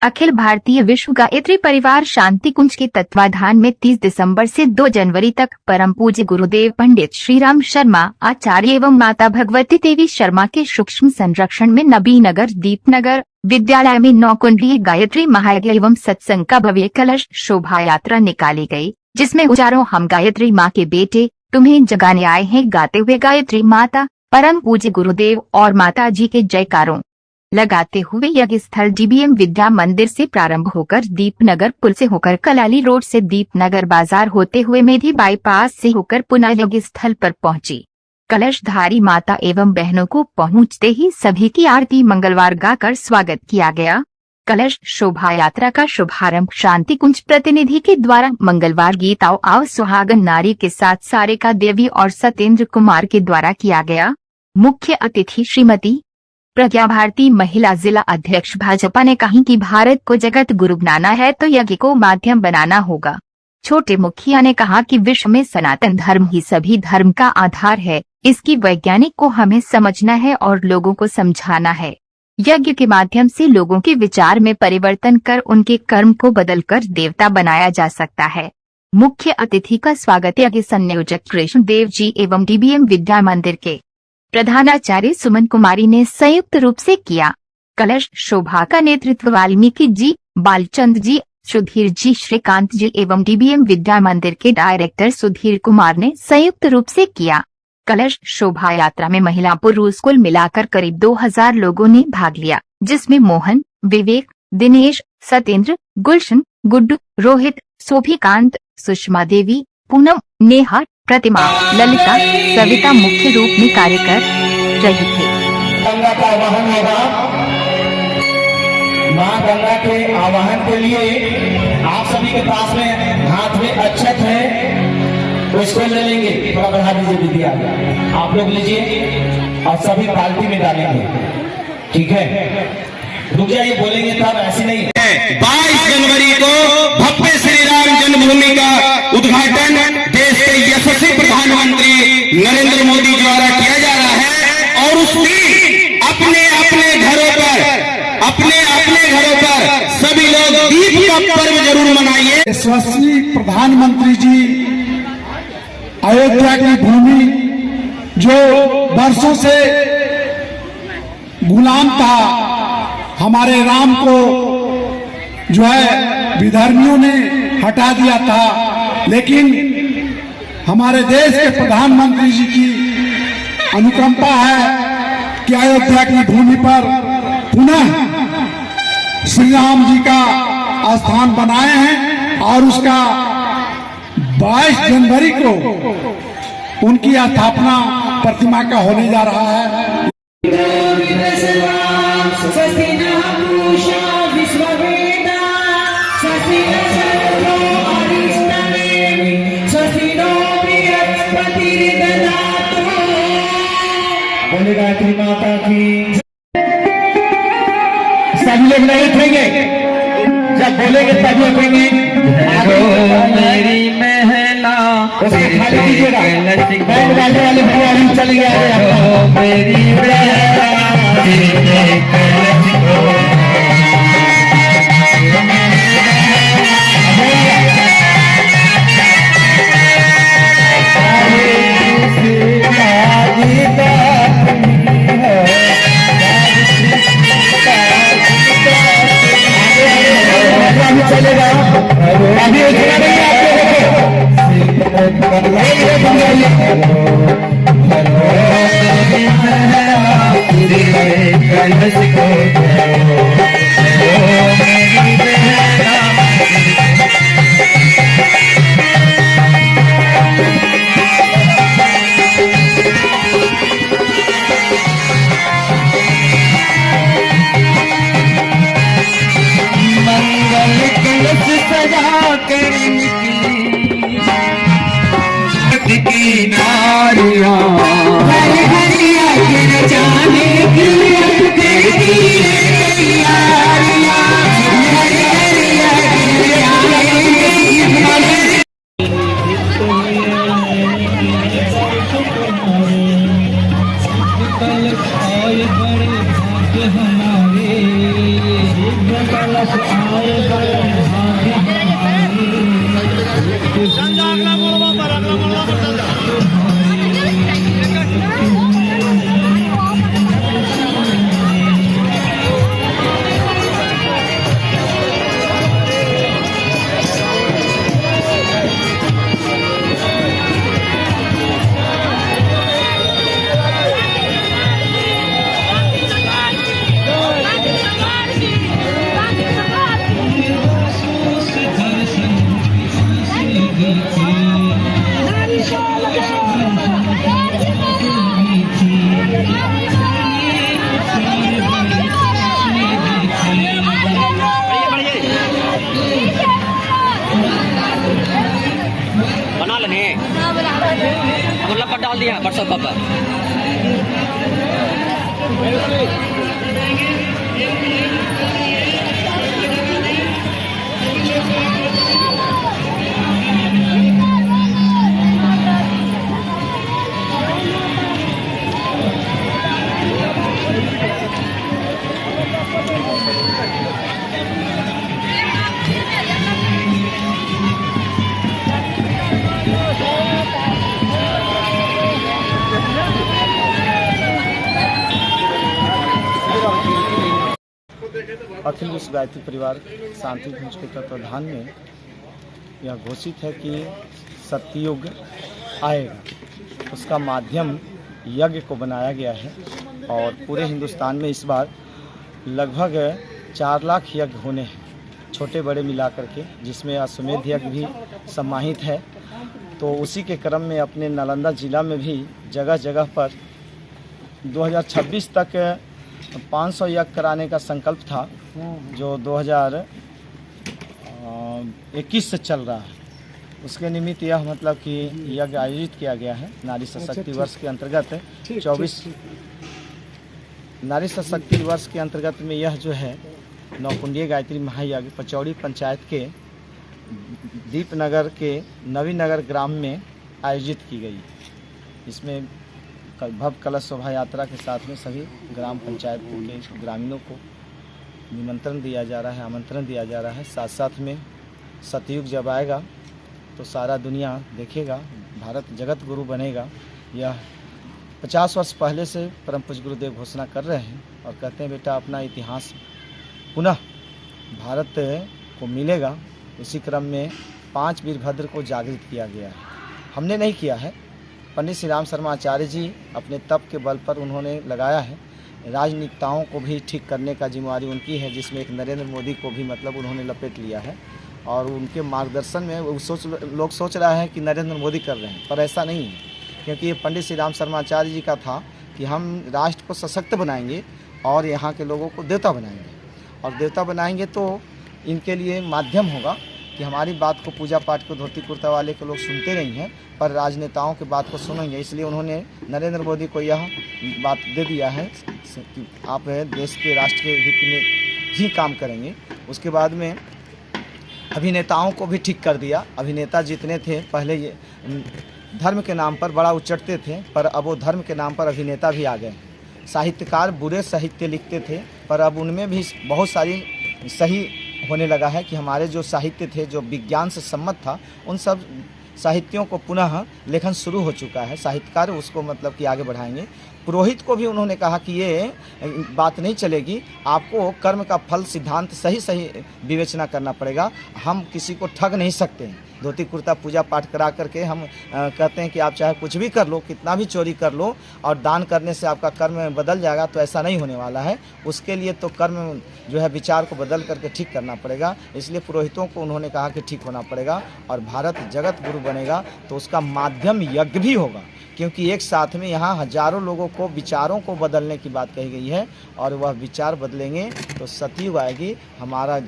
अखिल भारतीय विश्व गायत्री परिवार शांति कुंज के तत्वाधान में 30 दिसंबर से 2 जनवरी तक परम पूज्य गुरुदेव पंडित श्रीराम शर्मा आचार्य एवं माता भगवती देवी शर्मा के सूक्ष्म संरक्षण में नबीनगर दीपनगर विद्यालय में 9 कुंडलीय गायत्री महायज्ञ एवं सत्संग का भव्य कलश शोभा यात्रा निकाली गई, जिसमें उचारों हम गायत्री माँ के बेटे तुम्हें जगाने आए हैं गाते हुए गायत्री माता परम पूज्य गुरुदेव और माता जी के जयकारों लगाते हुए यज्ञ स्थल डीबीएम विद्या मंदिर से प्रारंभ होकर दीपनगर पुल से होकर कलाली रोड से दीपनगर बाजार होते हुए मेधी बाईपास से होकर पुनः यज्ञ स्थल पर पहुंची। कलशधारी माता एवं बहनों को पहुंचते ही सभी की आरती मंगलवार गाकर स्वागत किया गया। कलश शोभा यात्रा का शुभारंभ शांति कुंज प्रतिनिधि के द्वारा मंगलवार गीत आओ सुहागन नारी के साथ सारिका देवी और सत्येंद्र कुमार के द्वारा किया गया। मुख्य अतिथि श्रीमती प्रज्ञा भारती महिला जिला अध्यक्ष भाजपा ने कहा कि भारत को जगत गुरु बनाना है तो यज्ञ को माध्यम बनाना होगा। छोटे मुखिया ने कहा कि विश्व में सनातन धर्म ही सभी धर्म का आधार है, इसकी वैज्ञानिक को हमें समझना है और लोगों को समझाना है। यज्ञ के माध्यम से लोगों के विचार में परिवर्तन कर उनके कर्म को बदलकर देवता बनाया जा सकता है। मुख्य अतिथि का स्वागत यज्ञ संयोजक कृष्ण देव जी एवं डीबीएम विद्या मंदिर के प्रधानाचार्य सुमन कुमारी ने संयुक्त रूप से किया। कलश शोभा का नेतृत्व वाल्मीकि जी, बालचंद जी, सुधीर जी, श्रीकांत जी एवं डीबीएम विद्या मंदिर के डायरेक्टर सुधीर कुमार ने संयुक्त रूप से किया। कलश शोभा यात्रा में महिला पुरुष कुल मिलाकर करीब 2000 लोगों ने भाग लिया, जिसमें मोहन, विवेक, दिनेश, सत्येंद्र, गुलशन, गुड्डू, रोहित, शोभिकांत, सुषमा देवी, पूनम, नेहा, प्रतिमा, ललिता, सविता मुख्य रूप में कार्य कर रही थी। गंगा का आवाहन होगा। माँ गंगा के आवाहन के लिए आप सभी के पास में हाथ में अक्षत है, उसको ले लेंगे। थोड़ा बढ़ा दीजिए दीदी, आप लोग लीजिए और सभी बाल्टी में डालेंगे, ठीक है? रुक जाइए, बोलेंगे तब, ऐसे नहीं है। 22 जनवरी को भव्य श्री राम जन्मभूमि का उद्घाटन देश के यशस्वी प्रधानमंत्री नरेंद्र मोदी द्वारा किया जा रहा है और उसकी अपने अपने घरों पर सभी लोग दीप का पर्व जरूर मनाइए। यशस्वी प्रधानमंत्री जी अयोध्या की भूमि जो वर्षों से गुलाम था, हमारे राम को जो है विधर्मियों ने हटा दिया था, लेकिन हमारे देश के प्रधानमंत्री जी की अनुकंपा है कि अयोध्या की भूमि पर पुनः श्री राम जी का स्थान बनाए हैं और उसका 22 जनवरी को उनकी स्थापना प्रतिमा का होने जा रहा है। बोले गायत्री माता की। सभी लोग नहीं उठेंगे, जब बोलेंगे तभी उठेंगे। मेरी महला खाली दीजिएगा, बैंड बाजे वाले भैया अभी चले गए। मेरी चलेगा अभी की नारियां जाने की हमारे बना लेने अब लपट डाल दिया व्हाट्सएप पर। अखिल विश्व गायत्री परिवार शांति कुंज के तत्वाधान में यह घोषित है कि सत्ययुग आएगा, उसका माध्यम यज्ञ को बनाया गया है और पूरे हिंदुस्तान में इस बार लगभग 4 लाख यज्ञ होने हैं, छोटे बड़े मिलाकर के, जिसमें अश्वमेध यज्ञ भी समाहित है। तो उसी के क्रम में अपने नालंदा जिला में भी जगह जगह पर 2026 तक 500 यज्ञ कराने का संकल्प था, जो 2021 से चल रहा है। उसके निमित्त यह मतलब कि यज्ञ आयोजित किया गया है। नारी सशक्ति वर्ष के अंतर्गत 24 नारी सशक्ति वर्ष के अंतर्गत में यह जो है नौकुंडीय गायत्री महायज्ञ पचौड़ी पंचायत के दीपनगर के नवीनगर ग्राम में आयोजित की गई। इसमें भव्य कलश शोभा यात्रा के साथ में सभी ग्राम पंचायत के ग्रामीणों को निमंत्रण दिया जा रहा है, आमंत्रण दिया जा रहा है। साथ साथ में सतयुग जब आएगा तो सारा दुनिया देखेगा, भारत जगत गुरु बनेगा। यह 50 वर्ष पहले से परम पूज्य गुरुदेव घोषणा कर रहे हैं और कहते हैं बेटा अपना इतिहास पुनः भारत को मिलेगा। इसी क्रम में 5 वीरभद्र को जागृत किया गया है। हमने नहीं किया है, पंडित श्री राम शर्मा आचार्य जी अपने तप के बल पर उन्होंने लगाया है। राजनीतिताओं को भी ठीक करने का जिम्मेवारी उनकी है, जिसमें एक नरेंद्र मोदी को भी मतलब उन्होंने लपेट लिया है और उनके मार्गदर्शन में लोग सोच रहा है कि नरेंद्र मोदी कर रहे हैं, पर ऐसा नहीं है। क्योंकि ये पंडित श्री राम शर्मा आचार्य जी का था कि हम राष्ट्र को सशक्त बनाएंगे और यहाँ के लोगों को देवता बनाएंगे, और देवता बनाएंगे तो इनके लिए माध्यम होगा कि हमारी बात को पूजा पाठ को धोती कुर्ता वाले के लोग सुनते नहीं हैं, पर राजनेताओं की बात को सुनेंगे। इसलिए उन्होंने नरेंद्र मोदी को यह बात दे दिया है कि आप देश के राष्ट्र के हित में ही काम करेंगे। उसके बाद में अभिनेताओं को भी ठीक कर दिया। अभिनेता जितने थे पहले ये धर्म के नाम पर बड़ा उचटते थे, पर अब वो धर्म के नाम पर अभिनेता भी आ गए। साहित्यकार बुरे साहित्य लिखते थे, पर अब उनमें भी बहुत सारी सही होने लगा है कि हमारे जो साहित्य थे जो विज्ञान से सम्मत था, उन सब साहित्यों को पुनः लेखन शुरू हो चुका है। साहित्यकार उसको मतलब कि आगे बढ़ाएंगे। पुरोहित को भी उन्होंने कहा कि ये बात नहीं चलेगी, आपको कर्म का फल सिद्धांत सही विवेचना करना पड़ेगा। हम किसी को ठग नहीं सकते हैं। धोती कुर्ता पूजा पाठ करा करके हम कहते हैं कि आप चाहे कुछ भी कर लो, कितना भी चोरी कर लो और दान करने से आपका कर्म बदल जाएगा, तो ऐसा नहीं होने वाला है। उसके लिए तो कर्म जो है विचार को बदल करके ठीक करना पड़ेगा। इसलिए पुरोहितों को उन्होंने कहा कि ठीक होना पड़ेगा और भारत जगत गुरु बनेगा तो उसका माध्यम यज्ञ भी होगा, क्योंकि एक साथ में यहाँ हजारों लोगों को विचारों को बदलने की बात कही गई है और वह विचार बदलेंगे तो सतयुग आएगी। हमारा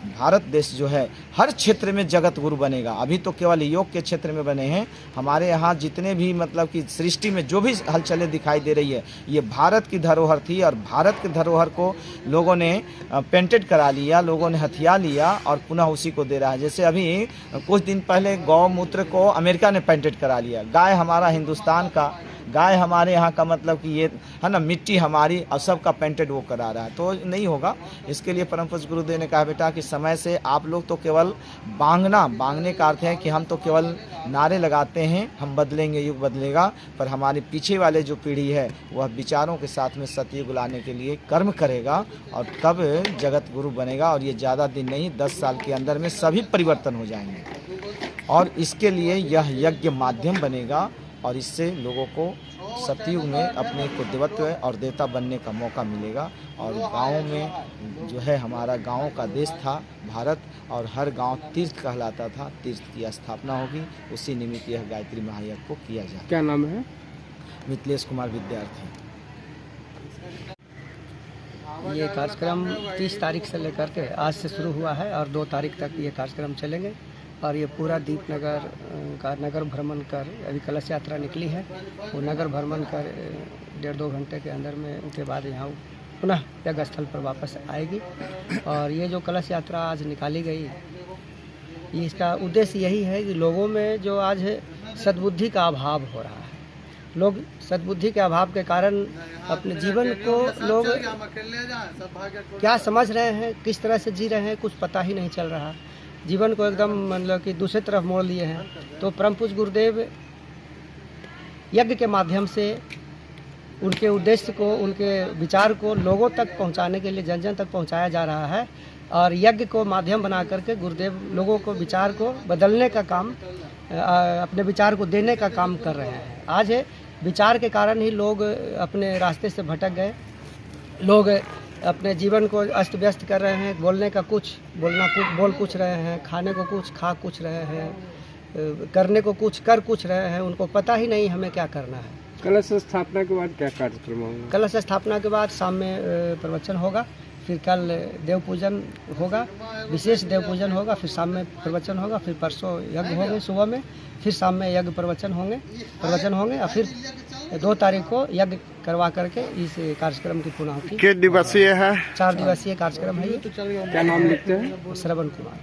भारत देश जो है हर क्षेत्र में जगत गुरु बनेगा। अभी तो केवल योग के क्षेत्र में बने हैं। हमारे यहाँ जितने भी मतलब कि सृष्टि में जो भी हलचलें दिखाई दे रही है, ये भारत की धरोहर थी और भारत की धरोहर को लोगों ने पेंटेड करा लिया, लोगों ने हथिया लिया और पुनः उसी को दे रहा है। जैसे अभी कुछ दिन पहले गौमूत्र को अमेरिका ने पेंटेड करा लिया। गाय हमारा हिंदुस्तान का गाय हमारे यहाँ का मतलब कि ये है ना, मिट्टी हमारी और सबका पेंटेड वो करा रहा है, तो नहीं होगा। इसके लिए परम पूज्य गुरुदेव ने कहा बेटा कि समय से आप लोग तो केवल बांगने का अर्थ है कि हम तो केवल नारे लगाते हैं हम बदलेंगे, युग बदलेगा, पर हमारे पीछे वाले जो पीढ़ी है वह विचारों के साथ में सतयुग लाने के लिए कर्म करेगा और तब जगत गुरु बनेगा। और ये ज़्यादा दिन नहीं, 10 साल के अंदर में सभी परिवर्तन हो जाएंगे और इसके लिए यह यज्ञ माध्यम बनेगा और इससे लोगों को सतयुग में अपने को देवत्व और देवता बनने का मौका मिलेगा। और गाँव में जो है, हमारा गाँव का देश था भारत और हर गांव तीर्थ कहलाता था, तीर्थ की स्थापना होगी। उसी निमित्त यह गायत्री महायज्ञ को किया जाए। क्या नाम है? मिथिलेश कुमार विद्यार्थी। ये कार्यक्रम 30 तारीख से लेकर के आज से शुरू हुआ है और 2 तारीख तक ये कार्यक्रम चलेंगे और ये पूरा दीपनगर का नगर भ्रमण कर, अभी कलश यात्रा निकली है, वो नगर भ्रमण कर 1.5-2 घंटे के अंदर में उनके बाद यहाँ पुनः यज्ञ स्थल पर वापस आएगी। और ये जो कलश यात्रा आज निकाली गई, इसका उद्देश्य यही है कि लोगों में जो आज है सद्बुद्धि का अभाव हो रहा है, लोग सद्बुद्धि के अभाव के कारण अपने जीवन को लोग क्या समझ रहे हैं, किस तरह से जी रहे हैं, कुछ पता ही नहीं चल रहा। जीवन को एकदम मतलब कि दूसरी तरफ मोड़ लिए हैं। तो परम पूज्य गुरुदेव यज्ञ के माध्यम से उनके उद्देश्य को, उनके विचार को लोगों तक पहुंचाने के लिए जन जन तक पहुंचाया जा रहा है और यज्ञ को माध्यम बना करके गुरुदेव लोगों को विचार को बदलने का काम, अपने विचार को देने का काम कर रहे हैं। आज विचार के कारण ही लोग अपने रास्ते से भटक गए, लोग अपने जीवन को अस्त व्यस्त कर रहे हैं, बोलने का कुछ, बोल कुछ रहे हैं, खाने को कुछ, खा कुछ रहे हैं, करने को कुछ, कर कुछ रहे हैं, उनको पता ही नहीं हमें क्या करना है। कलश स्थापना के बाद क्या कार्यक्रम होगा? कलश स्थापना के बाद शाम में प्रवचन होगा, फिर कल देव पूजन होगा, विशेष देव पूजन होगा, फिर शाम में प्रवचन होगा, फिर परसों यज्ञ होंगे सुबह में, फिर शाम में यज्ञ प्रवचन होंगे और फिर 2 तारीख को यज्ञ करवा करके इस कार्यक्रम की पूर्णाहुति। कितने दिवसीय है? 4 दिवसीय कार्यक्रम है ये। क्या नाम लिखते हैं? श्रवण कुमार।